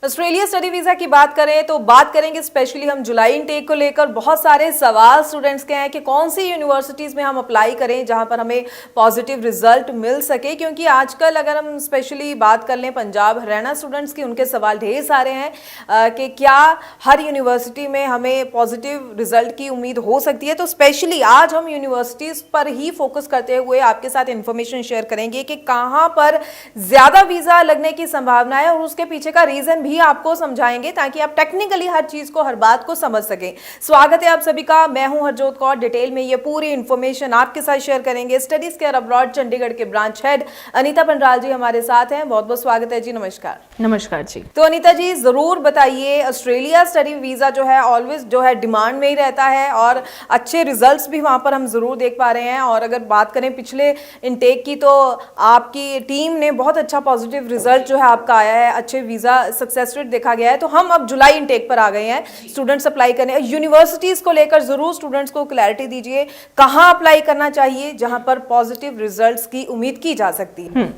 Australia study visa की बात करें तो बात करेंगे स्पेशली हम जुलाई इनटेक को लेकर। बहुत सारे सवाल स्टूडेंट्स के हैं कि कौन सी यूनिवर्सिटीज़ में हम अप्लाई करें जहां पर हमें पॉजिटिव रिजल्ट मिल सके, क्योंकि आजकल अगर हम स्पेशली बात कर लें पंजाब हरियाणा स्टूडेंट्स की, उनके सवाल ढेर सारे हैं कि क्या हर यूनिवर्सिटी में हमें पॉजिटिव रिजल्ट की उम्मीद हो सकती है। तो स्पेशली आज हम यूनिवर्सिटीज़ पर ही फोकस करते हुए आपके साथ इन्फॉर्मेशन शेयर करेंगे कि कहाँ पर ज़्यादा वीज़ा लगने की संभावना है और उसके पीछे का रीज़न भी आपको समझाएंगे ताकि आप टेक्निकली हर चीज को, हर बात को समझ सकें। स्वागत है आप सभी का, मैं हूं हरजोत कौर। डिटेल में ये पूरी इंफॉर्मेशन आपके साथ शेयर करेंगे स्टडीज केयर अब्रॉड चंडीगढ़ के ब्रांच हेड अनीता पंडराल जी हमारे साथ हैं। बहुत बहुत स्वागत है जी। नमस्कार। नमस्कार जी। तो अनीता जी जरूर बताइए, ऑस्ट्रेलिया स्टडी वीजा जो है ऑलवेज जो है डिमांड में ही रहता है और अच्छे रिजल्ट्स भी वहां पर हम जरूर देख पा रहे हैं। और अगर बात करें पिछले इनटेक की तो आपकी टीम ने बहुत अच्छा पॉजिटिव रिजल्ट जो है आपका आया है, अच्छे वीजा सक्सेस रेट देखा गया है। तो हम अब जुलाई इनटेक पर आ गए हैं, स्टूडेंट्स अप्लाई करने। यूनिवर्सिटीज को लेकर जरूर स्टूडेंट्स को क्लैरिटी दीजिए, कहां अप्लाई करना चाहिए जहां पर पॉजिटिव रिजल्ट्स की उम्मीद की जा सकती है।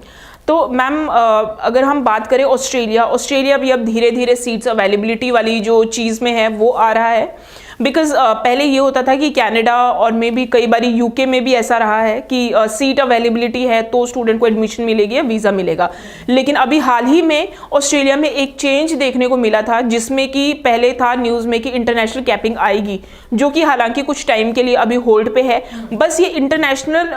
तो मैम अगर हम बात करें ऑस्ट्रेलिया भी अब धीरे धीरे सीट्स अवेलेबिलिटी वाली जो चीज़ में है वो आ रहा है। बिकॉज पहले ये होता था कि कनाडा और में भी कई बार यूके में भी ऐसा रहा है कि सीट अवेलेबिलिटी है तो स्टूडेंट को एडमिशन मिलेगी या वीज़ा मिलेगा। लेकिन अभी हाल ही में ऑस्ट्रेलिया में एक चेंज देखने को मिला था, जिसमें कि पहले था न्यूज़ में कि इंटरनेशनल कैपिंग आएगी, जो कि हालांकि कुछ टाइम के लिए अभी होल्ड पे है। बस ये इंटरनेशनल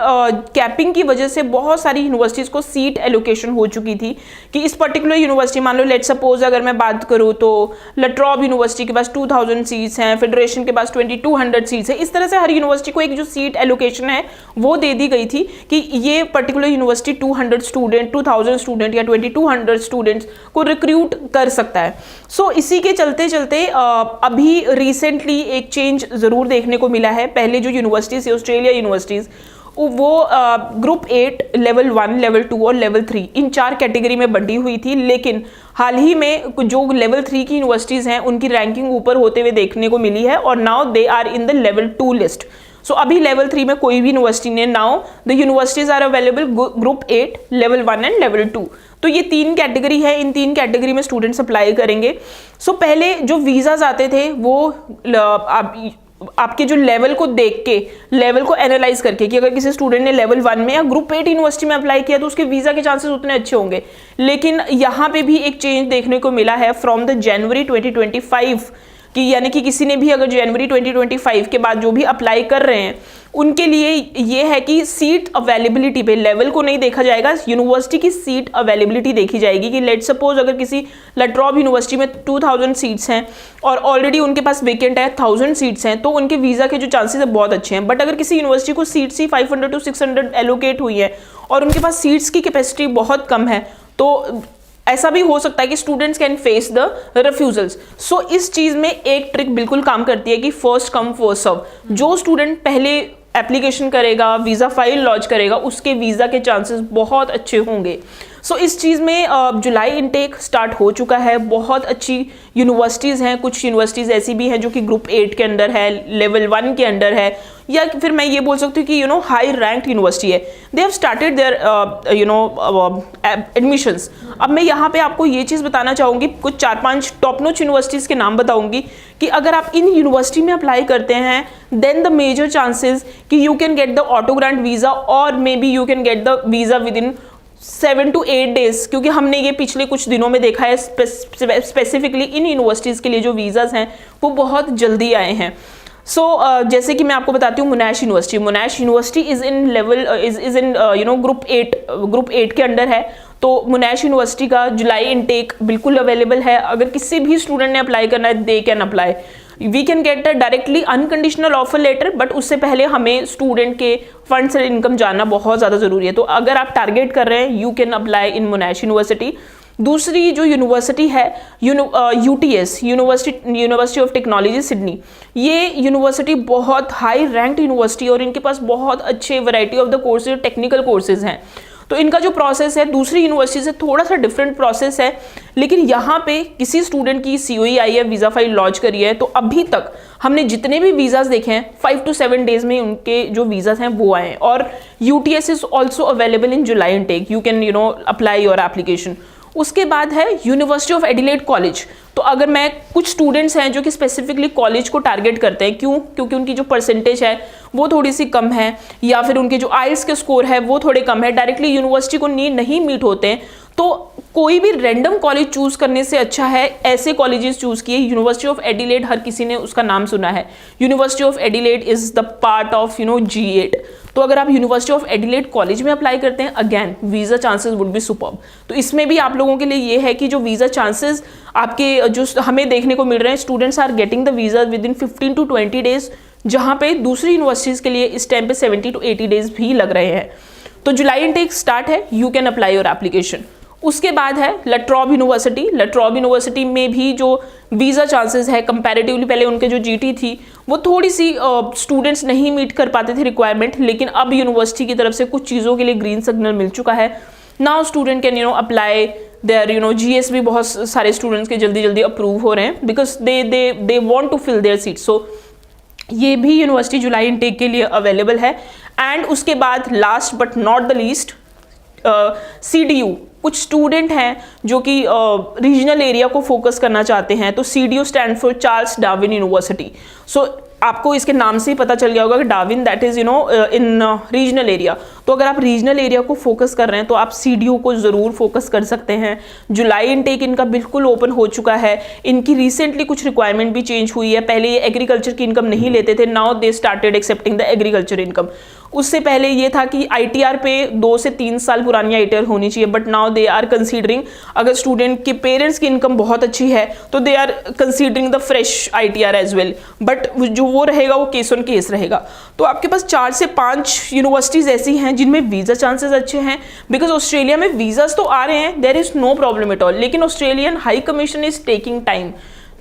कैपिंग की वजह से बहुत सारी यूनिवर्सिटीज़ को सीट एलोकेशन हो चुकी थी कि इस पर्टिकुलर यूनिवर्सिटी, मान लो लेट सपोज अगर मैं बात करूँ तो लट्रॉब यूनिवर्सिटी के पास 2000 सीट्स हैं, फेडरेशन के पास 2200 सीट्स है। इस तरह से हर यूनिवर्सिटी को एक जो सीट एलोकेशन है वो दे दी गई थी कि ये पर्टिकुलर यूनिवर्सिटी 200 स्टूडेंट, 2000 स्टूडेंट या 2200 स्टूडेंट्स को रिक्रूट कर सकता है। सो इसी के चलते चलते अभी रिसेंटली एक चेंज जरूर देखने को मिला है। पहले जो यूनिवर्सिटीज, ऑस्ट्रेलिया यूनिवर्सिटीज, वो ग्रुप 8, लेवल 1, लेवल 2 और लेवल 3 इन 4 कैटेगरी में बंटी हुई थी। लेकिन हाल ही में जो लेवल 3 की यूनिवर्सिटीज़ हैं उनकी रैंकिंग ऊपर होते हुए देखने को मिली है और now they are in the level 2 list. So अभी लेवल 3 में कोई भी यूनिवर्सिटी ने, now the universities are available group 8, level 1 and level 2। तो ये 3 कैटेगरी है, इन 3 कैटेगरी में स्टूडेंट्स अप्लाई करेंगे। सो पहले जो वीज़ाज आते थे वो आपके जो लेवल को देख के, लेवल को एनालाइज करके कि अगर किसी स्टूडेंट ने लेवल 1 में या ग्रुप 8 यूनिवर्सिटी में अप्लाई किया तो उसके वीज़ा के चांसेस उतने अच्छे होंगे। लेकिन यहाँ पे भी एक चेंज देखने को मिला है फ्रॉम द जनवरी 2025 कि यानी कि किसी ने भी अगर जनवरी 2025 के बाद जो भी अप्लाई कर रहे हैं उनके लिए ये है कि सीट अवेलेबिलिटी पे लेवल को नहीं देखा जाएगा, यूनिवर्सिटी की सीट अवेलेबिलिटी देखी जाएगी। कि लेट सपोज अगर किसी लट्रॉब यूनिवर्सिटी में 2000 सीट्स हैं और ऑलरेडी उनके पास वेकेंट है 1000 सीट्स हैं तो उनके वीज़ा के जो चांसेस है बहुत अच्छे हैं। बट अगर किसी यूनिवर्सिटी को सीट्स ही 500 to 600 एलोकेट हुई है और उनके पास सीट्स की कैपेसिटी बहुत कम है तो ऐसा भी हो सकता है कि students can face the refusals. So इस चीज़ में एक ट्रिक बिल्कुल काम करती है कि फर्स्ट कम फर्स्ट सर्व। जो स्टूडेंट पहले एप्लीकेशन करेगा, वीज़ा फाइल लॉन्च करेगा, उसके वीज़ा के चांसेस बहुत अच्छे होंगे। सो इस चीज़ में जुलाई इनटेक स्टार्ट हो चुका है। बहुत अच्छी यूनिवर्सिटीज़ हैं, कुछ यूनिवर्सिटीज़ ऐसी भी हैं जो कि ग्रुप 8 के अंडर है, लेवल 1 के अंडर है, या फिर मैं ये बोल सकती हूँ कि हाई रैंक्ड यूनिवर्सिटी है। They have started their admissions. अब मैं यहाँ पे आपको ये चीज़ बताना चाहूँगी, कुछ 4-5 टॉप नॉच यूनिवर्सिटीज़ के नाम बताऊँगी कि अगर आप इन यूनिवर्सिटी में अप्लाई करते हैं देन द मेजर चांसेस कि you can get the auto grant visa और maybe you can get the visa within 7 to 8 days. क्योंकि हमने ये पिछले कुछ दिनों में देखा है स्पेसिफिकली इन यूनिवर्सिटीज़ के लिए जो वीज़ाज़ हैं वो बहुत जल्दी आए हैं। जैसे कि मैं आपको बताती हूँ मोनाश university is in level is in group 8 के अंडर है। तो मोनाश यूनिवर्सिटी का जुलाई इनटेक बिल्कुल अवेलेबल है। अगर किसी भी स्टूडेंट ने अप्लाई करना है they can apply. We can get a directly unconditional offer letter, but उससे पहले हमें स्टूडेंट के फंड्स एंड इनकम जानना बहुत ज़्यादा ज़रूरी है। तो अगर आप टारगेट कर रहे हैं you can apply in मोनाश university. दूसरी जो यूनिवर्सिटी है UTS, university of technology Sydney, ये यूनिवर्सिटी बहुत हाई रैंक्ड यूनिवर्सिटी और इनके पास बहुत अच्छे variety of the courses, technical courses हैं। तो इनका जो प्रोसेस है दूसरी यूनिवर्सिटी से थोड़ा सा डिफरेंट प्रोसेस है। लेकिन यहाँ पे किसी स्टूडेंट की COE आई है, वीज़ा फाइल लॉन्च करी है, तो अभी तक हमने जितने भी वीज़ाज़ देखे हैं 5 to 7 डेज में उनके जो वीज़ाज़ हैं वो आए हैं। और UTS is also available in July intake, you can apply your application. उसके बाद है यूनिवर्सिटी ऑफ एडिलेड कॉलेज। तो अगर मैं कुछ स्टूडेंट्स हैं जो कि स्पेसिफिकली कॉलेज को टारगेट करते हैं, क्यों? क्योंकि उनकी जो परसेंटेज है वो थोड़ी सी कम है, या फिर उनके जो आइल्स के स्कोर है वो थोड़े कम है, डायरेक्टली यूनिवर्सिटी को नहीं मीट होते हैं, तो कोई भी रैंडम कॉलेज चूज करने से अच्छा है ऐसे कॉलेजेस चूज किए। यूनिवर्सिटी ऑफ एडिलेड, हर किसी ने उसका नाम सुना है। University of Adelaide is the part of G8। तो अगर आप यूनिवर्सिटी ऑफ एडिलेड कॉलेज में अप्लाई करते हैं, again visa chances would be superb. तो इसमें भी आप लोगों के लिए ये है कि जो वीजा चांसेस आपके जो हमें देखने को मिल रहे हैं, students are getting the visa within 15 to 20 days, जहां पे दूसरी यूनिवर्सिटीज के लिए इस टाइम पे 70 to 80 डेज भी लग रहे हैं। तो जुलाई इनटेक स्टार्ट है, you can apply your application. उसके बाद है लट्रॉब यूनिवर्सिटी। लट्रॉब यूनिवर्सिटी में भी जो वीज़ा चांसेस है कंपैरेटिवली, पहले उनके जो GT थी वो थोड़ी सी स्टूडेंट्स नहीं मीट कर पाते थे रिक्वायरमेंट, लेकिन अब यूनिवर्सिटी की तरफ से कुछ चीज़ों के लिए ग्रीन सिग्नल मिल चुका है। Now student can apply their GS भी बहुत सारे स्टूडेंट्स के जल्दी अप्रूव हो रहे हैं, because they want to fill their seat. So ये भी यूनिवर्सिटी जुलाई इनटेक के लिए अवेलेबल है। एंड उसके बाद last but not the least, CDU। कुछ स्टूडेंट हैं जो कि रीजनल एरिया को फोकस करना चाहते हैं, तो CDU stand for Charles Darwin university. So आपको इसके नाम से ही पता चल गया होगा कि Darwin that is in regional area. तो अगर आप रीजनल एरिया को फोकस कर रहे हैं तो आप CDU को ज़रूर फोकस कर सकते हैं। जुलाई इनटेक इनका बिल्कुल ओपन हो चुका है। इनकी रिसेंटली कुछ रिक्वायरमेंट भी चेंज हुई है। पहले ये एग्रीकल्चर की इनकम नहीं लेते थे, now they started accepting the agriculture income. उससे पहले ये था कि ITR पे 2 से 3 साल पुरानी ITR होनी चाहिए, but now they are considering, अगर स्टूडेंट के पेरेंट्स की इनकम बहुत अच्छी है तो they are considering the fresh ITR as well, but जो वो रहेगा वो केस ऑन केस रहेगा। तो आपके पास 4 से 5 यूनिवर्सिटीज़ ऐसी हैं जिनमें वीज़ा चांसेस अच्छे हैं, बिकॉज ऑस्ट्रेलिया में वीज़ाज तो आ रहे हैं, there is no problem at all, लेकिन Australian high commission is taking time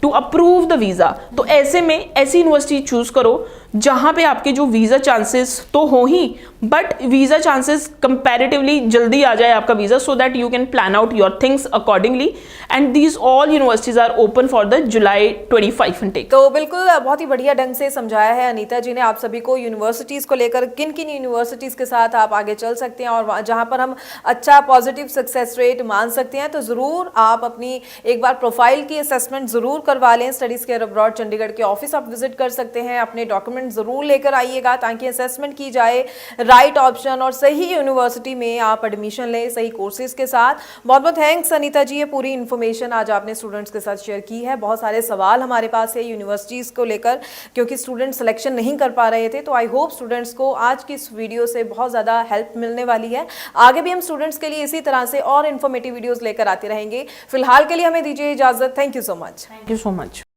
to approve the visa. तो ऐसे में ऐसी यूनिवर्सिटी चूज करो जहाँ पे आपके जो वीज़ा चांसेस तो हो ही, बट वीज़ा चांसेस कंपैरेटिवली जल्दी आ जाए आपका visa, so that you can plan out your things accordingly. And these all universities are open for the July 25 intake. तो बिल्कुल बहुत ही बढ़िया ढंग से समझाया है अनीता जी ने आप सभी को यूनिवर्सिटीज़ को लेकर, किन किन यूनिवर्सिटीज़ के साथ आप आगे चल सकते हैं और जहाँ पर हम अच्छा पॉजिटिव सक्सेस रेट मान सकते हैं। तो ज़रूर आप अपनी एक बार प्रोफाइल की असेसमेंट ज़रूर करवा लें। स्टडीज़ केयर अब्रॉड चंडीगढ़ के ऑफिस आप विजिट कर सकते हैं, अपने डॉक्यूमेंट ज़रूर लेकर आइएगा ताकि असेसमेंट की जाए राइट ऑप्शन और सही यूनिवर्सिटी में आप एडमिशन लें सही कोर्सेज के साथ। बहुत बहुत थैंक्स अनीता जी, ये पूरी इन्फॉर्मेशन आज आपने स्टूडेंट्स के साथ शेयर की है। बहुत सारे सवाल हमारे पास है यूनिवर्सिटीज़ को लेकर, क्योंकि स्टूडेंट सिलेक्शन नहीं कर पा रहे थे। तो आई होप स्टूडेंट्स को आज की इस वीडियो से बहुत ज़्यादा हेल्प मिलने वाली है। आगे भी हम स्टूडेंट्स के लिए इसी तरह से और इन्फॉर्मेटिव वीडियोज़ लेकर आते रहेंगे। फिलहाल के लिए हमें दीजिए इजाज़त। Thank you so much. Thank you so much.